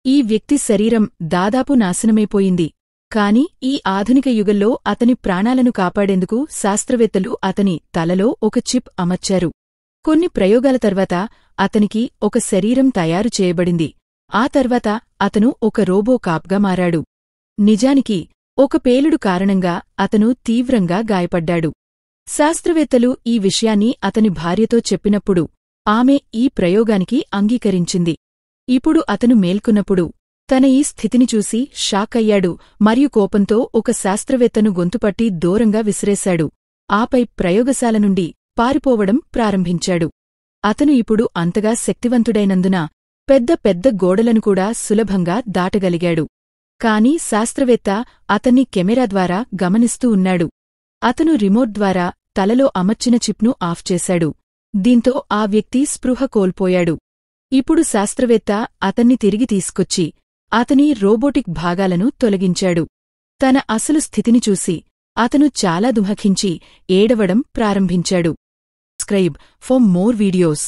ఈ వ్యక్తి శరీరం దాదాపు నాశనమైపోయింది. కాని ఈ ఆధునిక యుగంలో అతని ప్రాణాలను కాపాడేందుకు శాస్త్రవేత్తలు అతని తలలో ఒక చిప్ అమర్చారు. కొన్ని ప్రయోగాల తర్వాత అతనికి ఒక శరీరం తయారు చేయబడింది. ఆ తర్వాత అతను ఒక రోబో కాప్గా మారాడు. నిజానికి ఒక పేలుడు కారణంగా అతను తీవ్రంగా గాయపడ్డాడు. శాస్త్రవేత్తలు ఈ విషయాన్ని అతని భార్యతో చెప్పినప్పుడు ఆమె ఈ ప్రయోగానికి అంగీకరించింది. ఇప్పుడు అతను మేల్కొన్నప్పుడు తన ఈ స్థితిని చూసి షాక్ అయ్యాడు మరియు కోపంతో ఒక శాస్త్రవేత్తను గొంతుపట్టి దూరంగా విసిరేశాడు. ఆపై ప్రయోగశాల నుండి పారిపోవడం ప్రారంభించాడు. అతను ఇప్పుడు అంతగా శక్తివంతుడైనందున పెద్ద పెద్ద గోడలను కూడా సులభంగా దాటగలిగాడు. కాని శాస్త్రవేత్త అతన్ని కెమెరా ద్వారా గమనిస్తూ ఉన్నాడు. అతను రిమోట్ ద్వారా తలలో అమర్చిన చిప్ను ఆఫ్ చేశాడు. దీంతో ఆ వ్యక్తి స్పృహ కోల్పోయాడు. ఇప్పుడు శాస్త్రవేత్త అతన్ని తిరిగి తీసుకొచ్చి అతని రోబోటిక్ భాగాలను తొలగించాడు. తన అసలు స్థితిని చూసి అతను చాలా దుఃఖించి ఏడవడం ప్రారంభించాడు. Subscribe for more videos.